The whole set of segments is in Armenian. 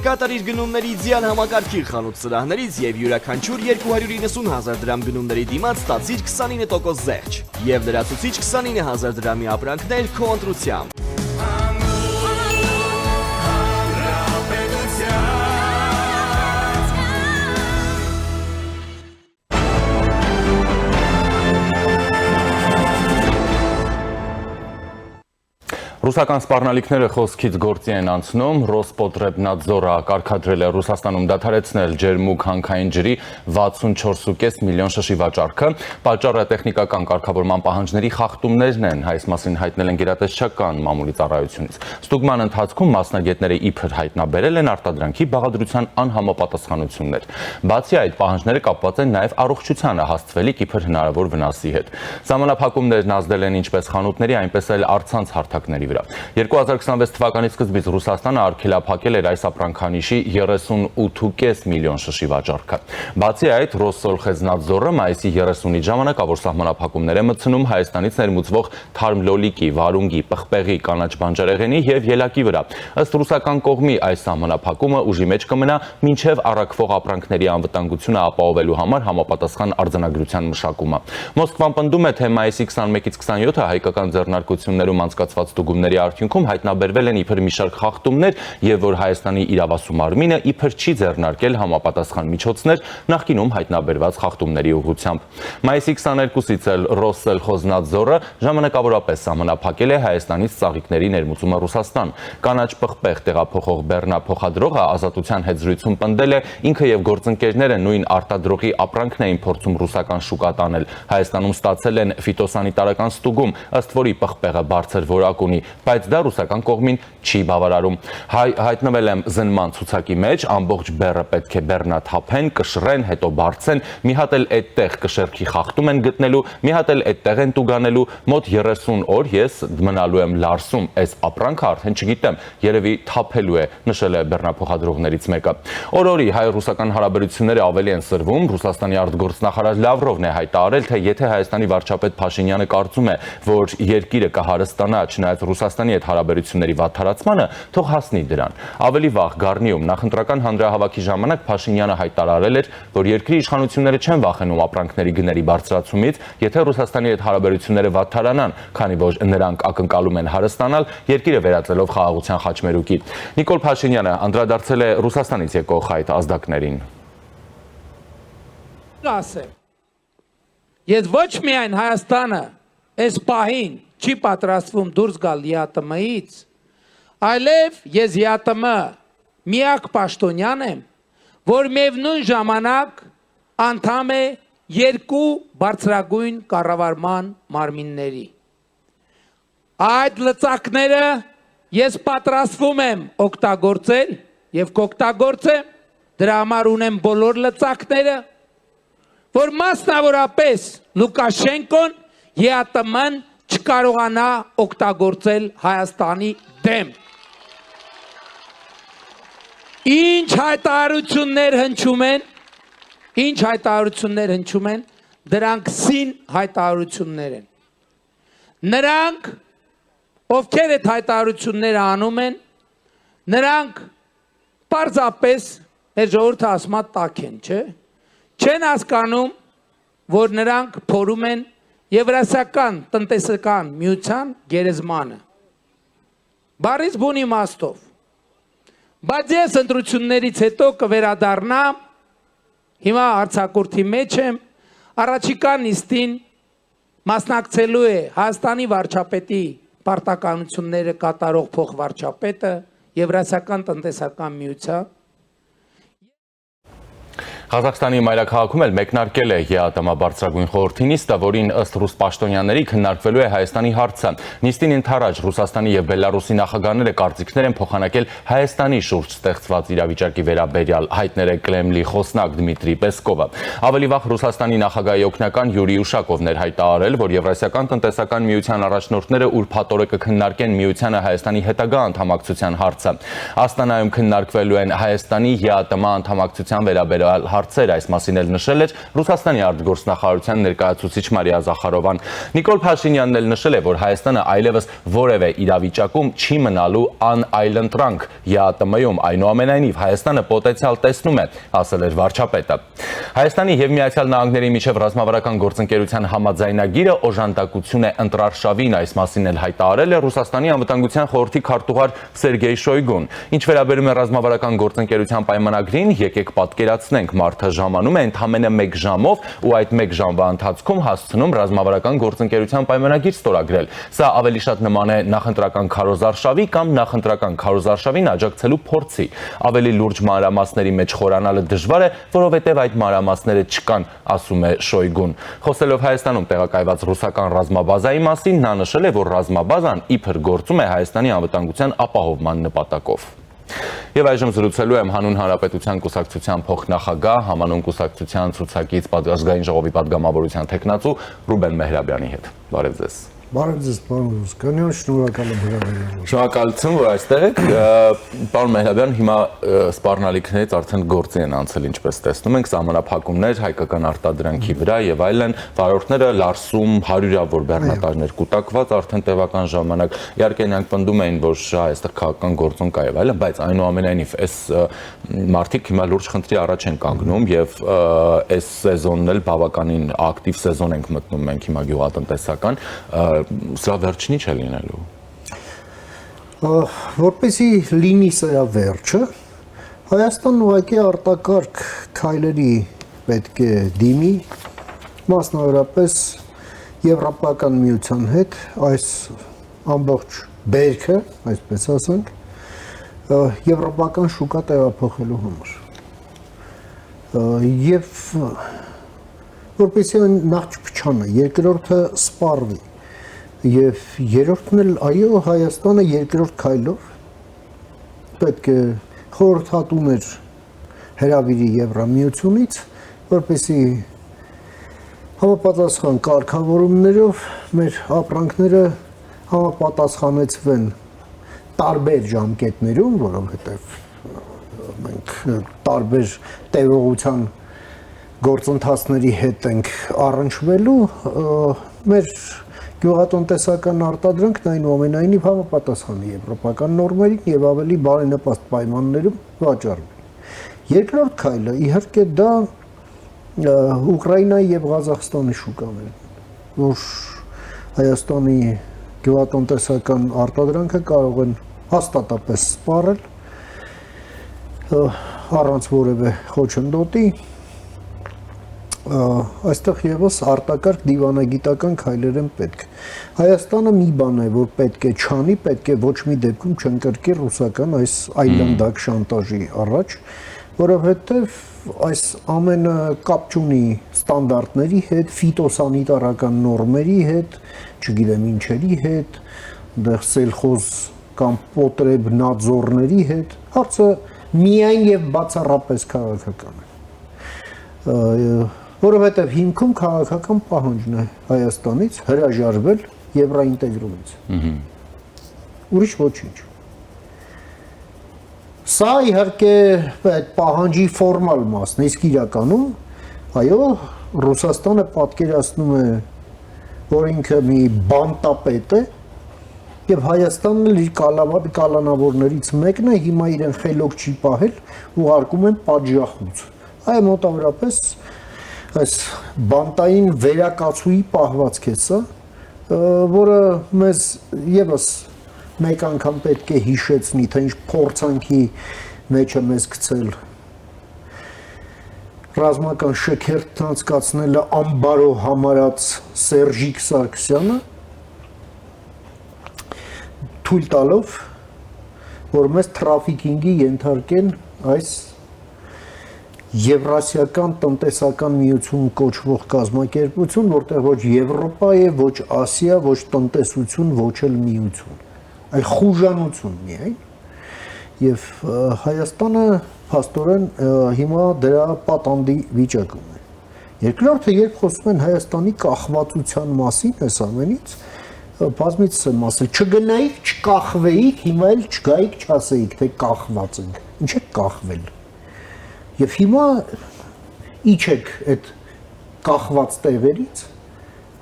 կատարիր գնումների ձյան համակարգի խանութ սրահներից եւ յուրաքանչյուր 290,000 դրամ գնումների դիմաց ստացիր 29% զեղչ եւ լրացուցիչ 29,000 դրամի ապրանքներ քո ընտրությամբ։ Ռուսական սպառնալիքները խոսքից գործի են անցնում, Ռոսպոտրեբնադզորը կարգադրել է Ռուսաստանում դադարեցնել ջերմուկ հանքային ջրի 64.5 միլիոն շշի վաճառքը, պատճառը տեխնիկական կարգավորման պահանջների խախտումներն են, այս մասին հայտնել են գերատեսչական մամուլի ծառայությունից։ Ստուգման ընթացքում մասնագետները իբր հայտնաբերել են արտադրանքի բաղադրության անհամապատասխանություններ։ Բացի այդ, պահանջները կապված են նաև առողջությանը հասցվելիք իբր հնարավոր վնասի հետ։ Սահմանափակումներն ազդել են ինչպես խանութների, այնպես էլ առցանց հարթակների 2026 թվականի սկզբից Ռուսաստանը արգելափակել էր այս ապրանքանիշի 38.5 միլիոն շշի վաճառքը։ Բացի այդ, Ռոսսոլխեզնադզորը մայիսի 30-ի ժամանակավոր սահմանափակումներ է մտցնում Հայաստանից ներմուծվող թարմ լոլիկի, վարունգի, պղպեղի, կանաչ բանջարեղենի եւ ելակի վրա։ Ըստ ռուսական կողմի այս սահմանափակումը ուժի մեջ կմնա մինչև առաքվող ապրանքների անվտանգությունը ապահովելու համար համապատասխան արձանագրության մշակումը։ Մոսկվան պնդում է, թե մայիսի 21-ից 27-ը հայկական ձեռնարկություններում անցկացված ստուգումների արդյունքում հայտնաբերվել են իբր մի շարք խախտումներ եւ որ Հայաստանի իրավասու մարմինը իբր չի ձեռնարկել համապատասխան միջոցներ նախկինում հայտնաբերված խախտումների ուղղությամբ։ Մայիսի 22-ից էլ Ռոսսելխոզնադզորը ժամանակավորապես սահմանափակել է Հայաստանից ծաղիկների ներմուծումը Ռուսաստան։ Կանաչ պղպեղ տեղափոխող բեռնափոխադրողը Ազատության հետ զրույցում պնդել է, ինքը եւ գործընկերները նույն արտադրողի ապրանքն էին փորձում ռուսական շուկա տանել։ Հայաստանում ստացել են ֆիտոսանիտարական ստուգում, ըստ որի պղպեղը բարձր որակ ունի, բայց դա ռուսական կողմին չի բավարարում։ Հայտնվել եմ զնման ցուցակի մեջ, ամբողջ բեռը պետք է բեռնաթափեն, կշռեն, հետո բարձեն, մի հատ էլ այդտեղ կշեռքի խախտում են գտնելու, մի հատ էլ այդտեղ են տուգանելու, մոտ 30 օր ես մնալու եմ Լարսում, այս ապրանքը արդեն չգիտեմ, երևի թափելու է, նշել է բեռնափոխադրողներից մեկը։ Օրորի հայ-ռուսական հարաբերությունները ավելի են սրվում, Ռուսաստանի արտգործնախարար Լավրովն է հայտարարել, թե եթե Հայաստանի վարչապետ Փաշինյանը կարծում է, որ երկիրը կհարստանա չնայած Ռուսաստանի հետ հարաբերությունների վատթարացմանը, թող հասնի դրան։ Ավելի վաղ Գառնիում նախընտրական հանրահավաքի ժամանակ Փաշինյանը հայտարարել էր, որ երկրի իշխանությունները չեն վախենում ապրանքների գների բարձրացումից, եթե Ռուսաստանի հետ հարաբերությունները վատթարանան, քանի որ նրանք ակնկալում են հարստանալ, երկիրը վերածելով խաղաղության խաչմերուկի։ Նիկոլ Փաշինյանը անդրադարձել է Ռուսաստանից եկող այդ ազդակներին։ Ես ոչ միայն Հայաստանը այս պահին չի պատրաստվում դուրս գալ ԵԱՏՄ-ից, այլև ես ԵԱՏՄ միակ պաշտոնյան եմ, որ միևնույն ժամանակ անդամ է երկու բարձրագույն կառավարման մարմինների։ Այդ լծակները ես պատրաստվում եմ օգտագործել եւ կօգտագործեմ, դրա համար ունեմ բոլոր լծակները, որ մասնավորապես Լուկաշենկոն ԵԱՏՄ-ն չկարողանա օգտագործել Հայաստանի դեմ։ Ինչ հայտարարություններ հնչում են, դրանք սին հայտարարություններ են։ Նրանք, ովքեր այդ հայտարարությունները անում են, նրանք պարզապես այդ ժողովուրդը ասում է տաք են, չէ՞։ Չեն հասկանում, որ նրանք փորում են Եվրասիական տնտեսական միության գերեզմանը։ Բարից բուն իմաստով։ Բայց ես ընտրություններից հետո կվերադառնամ, հիմա արձակուրդի մեջ եմ, առաջիկա նիստին մասնակցելու է Հայաստանի վարչապետի պարտականությունները կատարող փոխվարչապետը Եվրասիական տնտեսական միության։ Ղազախստանի մայրաքաղաքում էլ մեկնարկել է ԵԱՏՄ բարձրագույն խորհրդի նիստը, որին ըստ ռուս պաշտոնյաների քննարկվելու է Հայաստանի հարցը։ Նիստին ընդառաջ Ռուսաստանի եւ Բելարուսի նախագահները կարծիքներ են փոխանակել Հայաստանի շուրջ ստեղծված իրավիճակի վերաբերյալ, հայտներ է Կրեմլի խոսնակ Դմիտրի Պեսկովը։ Ավելի վաղ Ռուսաստանի նախագահի օգնական Յուրի Ուշակովն էր հայտարարել, որ Եվրասիական տնտեսական միության առաջնորդները ուրբաթօրը կքննարկեն միությանը Հայաստանի հետագա անդամակցության հարցը։ Աստանայում քննարկվելու են Հայաստանի ԵԱՏՄ անդամակցության վերաբերյալ հարցեր, այս մասին էլ նշել էր Ռուսաստանի արտգործնախարարության ներկայացուցիչ Մարիա Զախարովան։ Նիկոլ Փաշինյանն էլ նշել է, որ Հայաստանը այլևս որևէ իրավիճակում չի մնալու անայլընտրանք ԵԱՏՄ-ում, այնուամենայնիվ Հայաստանը պոտենցիալ տեսնում է, ասել էր վարչապետը։ Հայաստանի եւ Միացյալ Նահանգների միջև ռազմավարական գործընկերության համաձայնագիրը օժանդակություն է ընտրարշավին, այս մասին էլ հայտարարել է Ռուսաստանի անվտանգության խորհրդի քարտուղար Սերգեյ Շոյգուն։ Ինչ վերաբերում է ռազմավարական գործընկերության պայմանագրին, եկեք պատկերացնենք, մարդը ժամանում է ընդամենը 1 ժամով ու այդ 1 ժամվա ընթացքում հասցնում ռազմավարական գործընկերության պայմանագիր ստորագրել։ Սա ավելի շատ նման է նախընտրական քարոզարշավի կամ նախընտրական քարոզարշավին աջակցելու փորձի։ Ավելի լուրջ մանրամասների մեջ խորանալը դժվար է, որովհետև այդ մանրամասները չկան, ասում է Շոյգուն։ Խոսելով Հայաստանում տեղակայված ռուսական ռազմաբազայի մասին, նա նշել է, որ ռազմաբազան իբր գործում է Հայաստանի անվտանգության ապահովման նպատակով։ Եվ այժմ զրուցելու եմ Հանուն Հանրապետության կուսակցության փոխնախագահ, Համանուն կուսակցության ցուցակից ազգային ժողովի պատգամավորության թեկնածու Ռուբեն Մեհրաբյանի հետ։ Բարև ձեզ։ Բարև ձեզ, պարոն Ռուսկանյան, շնորհակալ եմ հրավերելու։ Շնորհակալություն, որ այստեղ եք։ Պարոն Մեհրաբյան, հիմա սպառնալիքներից արդեն գործի են անցել, ինչպես տեսնում ենք, սահմանափակումներ հայկական արտադրանքի վրա եւ այլն, վարորդները լարսում հարյուրավոր բեռնատարներ կուտակված արդեն տևական ժամանակ։ Իհարկե նրանք պնդում էին, որ այստեղ քաղաքական գործոն կա եւ այլն, բայց այնուամենայնիվ այս մարդիկ հիմա լուրջ խնդրի առաջ են կանգնում եւ այս սեզոնն էլ բավականին ակտիվ սեզոն ենք մտնում մենք հիմա գյուղատնտեսական, սա վերջնի չէ լինելու։ Որպեսզի լինի սա վերջը, Հայաստանն ուղղակի արտակարգ քայլերի պետք է դիմի, մասնավորապես Եվրոպական միության հետ այս ամբողջ բերքը, այսպես ասենք, եվրոպական շուկա տեղափոխելու համար։ Եվ որպեսզի նախ չփչանա, երկրորդը սպառվի։ Եվ երրորդն էլ այո, Հայաստանը երկրորդ քայլով պետք է խորհրդատուներ հրավիրի Եվրամիությունից, որպեսզի համապատասխան կարգավորումներով մեր ապրանքները համապատասխանեցվեն տարբեր ժամկետներում, որովհետև մենք տարբեր տևողության գործընթացների հետ ենք առնչվելու, մեր գյուղատնտեսական արտադրանքն այնուամենայնիվ համապատասխանի եվրոպական նորմերին եւ ավելի բարենպաստ պայմաններում վաճառվի։ Երկրորդ քայլը իհարկե դա Ուկրաինայի եւ Ղազախստանի շուկաներն են, որ Հայաստանի գյուղատնտեսական արտադրանքը կարող են հաստատապես սպառել առանց որևէ խոչընդոտի։ Այստեղ եւս արտակարգ դիվանագիտական քայլեր են պետք։ Հայաստանը մի բան է, որ պետք է չանի, պետք է ոչ մի դեպքում չընկրկի ռուսական այս այլանդակ շանտաժի առաջ, որովհետեւ այս ամենը կապ չունի ստանդարտների հետ, ֆիտոսանիտարական նորմերի հետ, չգիտեմ ինչերի հետ, այնտեղ սելխոզ կամ պոտրեբնաձորների հետ, հարցը միայն եւ բացառապես քաղաքական է։ Որովհետև հիմքում քաղաքական պահանջն է Հայաստանից հրաժարվել եվրոինտեգրումից։ Ուրիշ ոչինչ։ Սա իհարկե այդ պահանջի ֆորմալ մասն է, իսկ իրականում, այո, Ռուսաստանը պատկերացնում է, որ ինքը մի բանտապետ է, եւ Հայաստանն էլ իր կալանավորներից մեկն է, հիմա իրեն խելոք չի պահել, ուղարկում են պատժախոց։ Այո, մոտավորապես այս բանտային վերակացուի պահվածք է սա, որը մեզ եւս մեկ անգամ պետք է հիշեցնի, թե ինչ փորձանքի մեջ է մեզ գցել ռազմական շքերթ անցկացնելը ամբարո համարած Սերժիկ Սարգսյանը, թույլ տալով, որ մեզ թրաֆիկինգի ենթարկեն այս Եվրասիական տնտեսական միություն կոչվող կազմակերպություն, որտեղ ոչ Եվրոպա է, ոչ Ասիա, ոչ տնտեսություն, ոչ էլ միություն, այլ խուժանություն միայն։ Եվ Հայաստանը փաստորեն հիմա դրա պատանդի վիճակում է։ Երկրորդը, երբ խոսում են Հայաստանի կախվածության մասին այս ամենից, բազմիցս եմ ասել, չգնայիք, չկախվեիք, հիմա էլ չգայիք, չասեիք, թե կախված ենք։ Ինչ է կախվել։ Եվ հիմա իջեք այդ կախված տեղերից,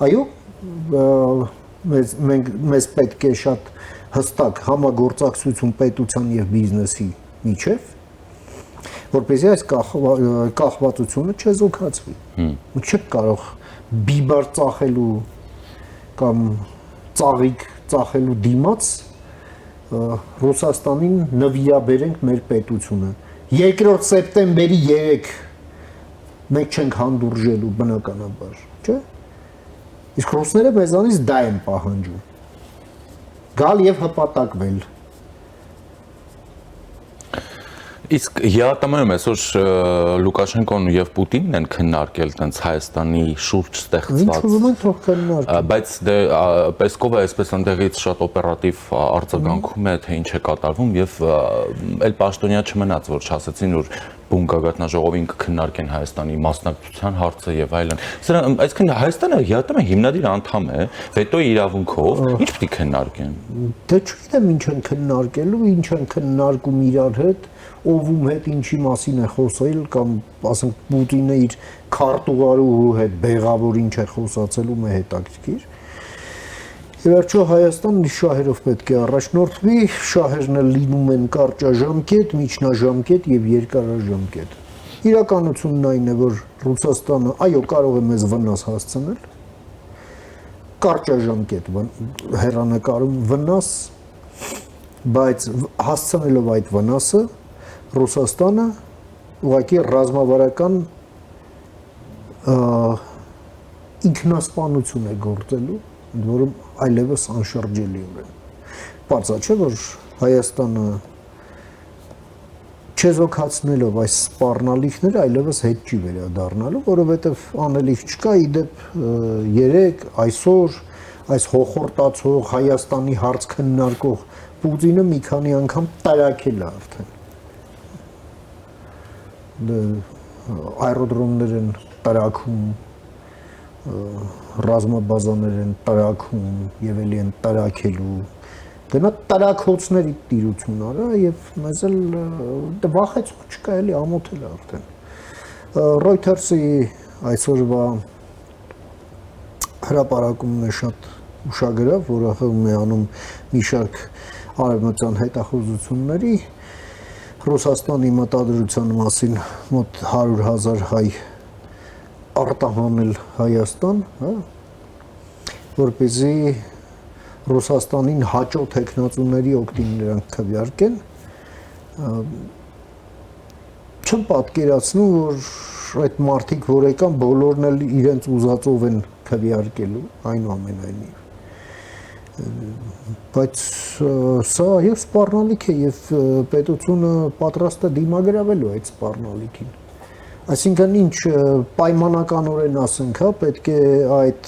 այո, մեզ պետք է շատ հստակ համագործակցություն պետության եւ բիզնեսի միջև, որպեսզի այս կախվածությունը չեզոքացվի։ Չեք կարող բիբար ծախելու կամ ծաղիկ ծախելու դիմաց Ռուսաստանին նվիրաբերենք մեր պետությունը։ 2 սեպտեմբերի 3 մենք չենք հանդուրժելու բնականաբար, չէ՞։ Իսկ ռուսները մեզանից դա են պահանջում։ Գալ եւ հպատակվել։ Իսկ ԵԱՏՄ-ում այսօր Լուկաշենկոն եւ Պուտինն են քննարկել տենց Հայաստանի շուրջ ստեղծված։ Ինչ ուզում են թող քննարկեն։ Բայց դե Պեսկովը այսպես ընդեղից շատ օպերատիվ արձագանքում է, թե ինչ է կատարվում եւ այլ պաշտոնյա չմնաց, որ չասեցին, որ բուն գագաթնաժողովին կքննարկեն Հայաստանի մասնակցության հարցը եւ այլն։ Սրանք այսինքն Հայաստանը ԵԱՏՄ-ի հիմնադիր անդամ է, վետոյի իրավունքով, ինչ պետք է քննարկեն։ Դե չգիտեմ ինչ են քննարկելու, ինչ են քննարկում իրար հետ, ովում հետ ինչի մասին է խոսել կամ ասենք Պուտինը իր քարտուղարու հետ բեղավոր ինչ է խոսացել ու մե հետաքրքիր։ Եվ վերջո Հայաստանն իր շահերով պետք է առաջնորդվի, շահերն լինում են կարճաժամկետ, միջնաժամկետ եւ երկարաժամկետ։ Իրականությունն այն է, որ Ռուսաստանը այո կարող է մեզ վնաս հասցնել, կարճաժամկետ հեռանկարում վնաս, բայց հասցնելով այդ վնասը Ռուսաստանը ուղղակի ռազմավարական ինքնասպանություն է գործելու, որում այլևս անշրջելիորեն։ Պարզ չէ, որ Հայաստանը չեզոքացնելով այս սպառնալիքները այլևս հետ չի վերադառնալու, որովհետև անելիք չկա, իդեպ 3 այսօր այս հոխորտացող Հայաստանի հարց քննարկող Պուտինը մի քանի անգամ տարակել է արդեն։ Այրոդրոմներ են տարաքում, ռազմաբազաներ են տարաքում եւ էլի են տարակելու։ Գնա տարակոցների տիրություն արա եւ մեզ էլ վախեցող չկա, էլի ամոթել է արդեն։ Reuters-ի այսօրվա հրապարակումն է շատ ուշագրավ, որը հղում է անում մի շարք արևմտյան հետախուզությունների Ռուսաստանի մտադրության մասին մոտ 100,000 հայ արտահանել Հայաստան, հա, որպեսզի Ռուսաստանին հաճո թեկնածուների օգտին նրանք քվեարկեն, չեմ պատկերացնում, որ այդ մարդիկ, որ եկան, բոլորն էլ իրենց ուզածով են քվեարկելու, այնուամենայնիվ։ Բայց սա այո սպառնալիք է եւ պետությունը պատրաստ է դիմագրավելու այդ սպառնալիքին։ Այսինքն ինչ պայմանականորեն ասենք, հա, պետք է այդ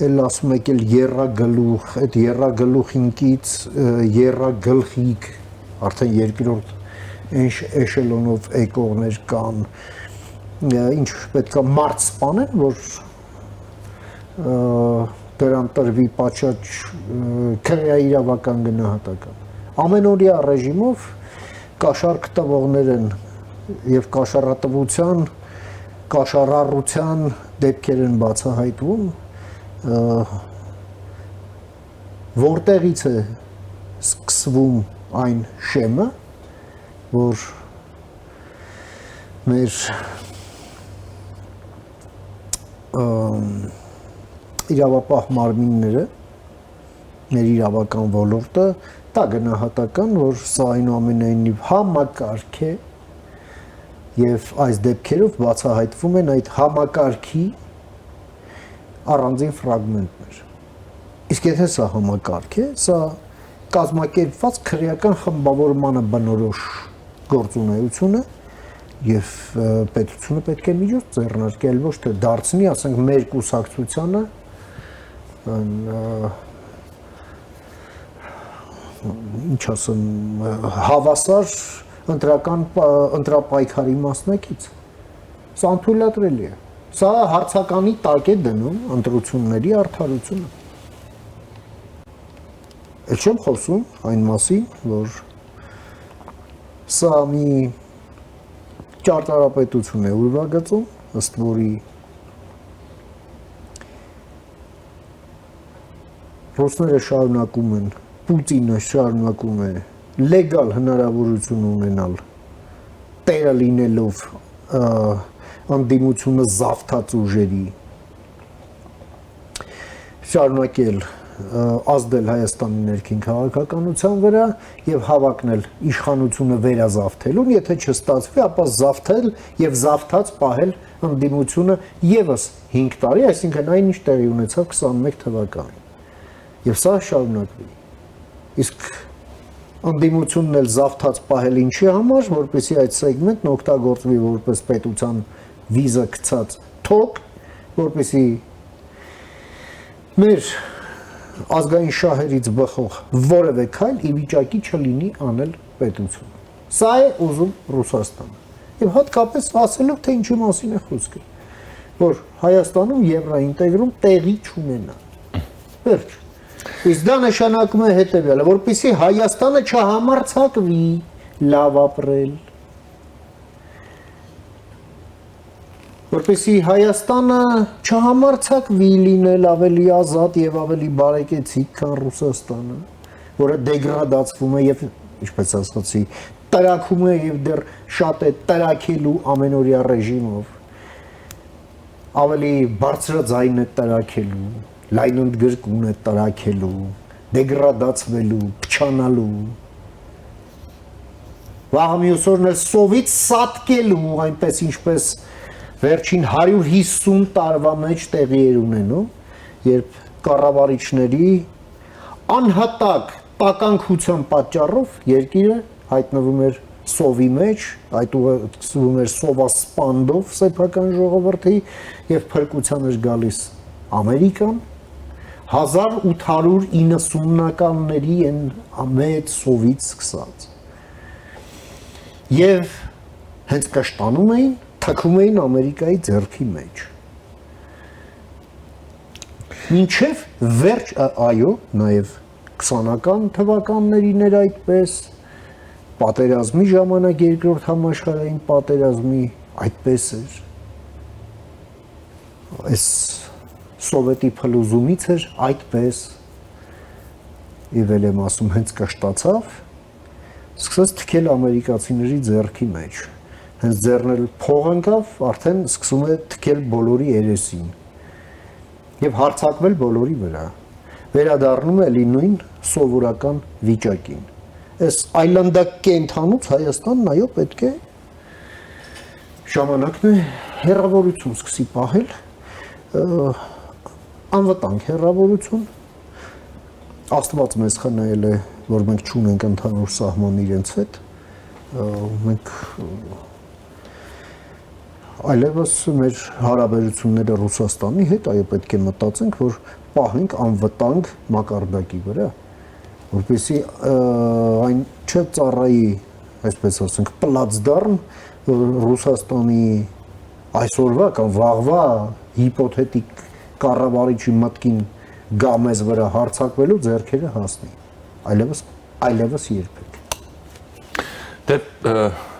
էլ ասում եք էլ երրագլուխ, այդ երրագլուխինքից երրագլխիկ արդեն երկրորդ էշելոնով եկողներ կան, ինչ պետք է մարդ սպանեն, որ դրան տրվի պատշաճ քրեաիրավական գնահատական։ Ամենօրյա ռեժիմով կաշառք տվողներ են եւ կաշառատվության, կաշառառության դեպքեր են բացահայտվում, որտեղից է սկսվում այն շեմը, որ մեր իրավապահ մարմինները, մեր իրավական ոլորտը դա գնահատական, որ սա այնուամենայնիվ համակարգ է եւ այս դեպքերով բացահայտվում են այդ համակարգի առանձին ֆրագմենտներ։ Իսկ եթե սա համակարգ է, սա կազմակերպված քրեական խմբավորմանը բնորոշ գործունեություն է եւ պետությունը պետք է միջոց ձեռնարկել, ոչ թե դարձնի, ասենք, մեր կուսակցությանը ինչ ասեմ, հավասար ընտրապայքարի մասնակից։ Սա անթույլատրելի է։ Սա հարցականի տակ է դնում ընտրությունների արդարությունը։ Էլ չեմ խոսում այն մասին, որ սա մի ճարտարապետություն է ուրվագծում, ըստ որի ռուսները շարունակում են, Պուտինը շարունակում է լեգալ հնարավորություն ունենալ տերը լինելով անդիմությունը զավթած ուժերի շարունակել ազդել Հայաստանի ներքին քաղաքականության վրա եւ հավակնել իշխանությունը վերազավթելուն, եթե չստացվի, ապա զավթել եւ զավթած պահել անդիմությունը եւս 5 տարի, այսինքն այնինչ տեղի ունեցավ 21 թվականին։ Եվ սա շարունակվի։ Իսկ անդիմությունն էլ զավթած պահել ինչի համար, որպեսզի այդ սեգմենտն օգտագործվի որպես պետության վիզա գցած թոք, որպեսզի մեր ազգային շահերից բխող որևէ քայլ ի վիճակի չլինի անել պետությունը։ Սա է ուզում Ռուսաստանը։ Եվ հատկապես ասելով, թե ինչի մասին է խոսքը, որ Հայաստանում եվրոինտեգրում տեղի չունենա։ Վերջ։ Իսկ դա նշանակում է հետևյալը, որպեսզի Հայաստանը չհամարձակվի լավ ապրել, որպեսզի Հայաստանը չհամարձակվի լինել ավելի ազատ եւ ավելի բարեկեցիկ, քան Ռուսաստանը, որը դեգրադացվում է եւ, ինչպես ասացի, տրակում է եւ դեռ շատ է տրակելու ամենօրյա ռեժիմով, ավելի բարձրաձայն է տրակելու, լայնընդգրկուն է տրակելու, դեգրադացվելու, փչանալու, վաղ մյուս օրն էլ սովից սատկելու, այնպես ինչպես վերջին 150 տարվա մեջ տեղի էր ունենում, երբ կառավարիչների անհատակ տականքության պատճառով երկիրը հայտնվում էր սովի մեջ, այդուհետև էր սովասպանդով սեփական ժողովրդի եւ փրկության էր գալիս Ամերիկան 1890-ականների այն մեծ սովից սկսած։ Եվ հենց կշտանում էին, թքում էին Ամերիկայի ձեռքի մեջ։ Մինչև վերջ, այո, նաև 20-ական թվականներին էր այդպես, պատերազմի ժամանակ երկրորդ համաշխարհային պատերազմի այդպես էր։ Այս սովետի փլուզումից էր այդպես, իվել եմ ասում, հենց կշտացավ, սկսեց թքել ամերիկացիների ձեռքի մեջ։ Հենց ձեռնել փող ընկավ, արդեն սկսում է թքել բոլորի երեսին եւ հարձակվել բոլորի վրա։ Վերադառնում է նույն սովորական վիճակին։ Այս այլանդակենթանուց Հայաստանն այո պետք է ժամանակն է հեռավորություն սկսի պահել, անվտանգ հեռավորություն։ Աստված մեզ խնայել է, որ մենք չունենք ընդհանուր սահման իրենց հետ, մենք այլևս մեր հարաբերությունները Ռուսաստանի հետ այո պետք է մտածենք, որ պահենք անվտանգ մակարդակի վրա, որպեսզի այն չծառայի, այսպես ասենք, պլացդարմ Ռուսաստանի այսօրվա կամ վաղվա հիպոթետիկ կառավարիչի մտքին գա մեզ վրա հարձակվելու ձեռքերը հասնի, այլևս երբեք։ Դե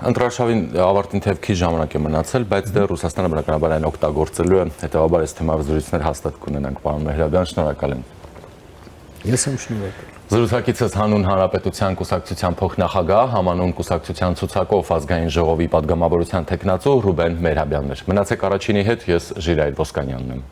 ընտրարշավին ավարտին թեև քիչ ժամանակ է մնացել, բայց դեռ Ռուսաստանը բնականաբար այն օգտագործելու է, հետևաբար այս թեմայով զրույցներ հաստատ կունենանք, պարոն Մեհրաբյան, շնորհակալ եմ։ Ես եմ շնորհակալ։ Զրուցակիցս Հանուն Հանրապետության կուսակցության փոխնախագահ, համանուն կուսակցության ցուցակով ազգային ժողովի պատգամավորության թեկնածու Ռուբեն Մեհրաբյանն էր։ Մնացեք առաջինի հետ, ես Ժիրայր Ոսկանյանն եմ։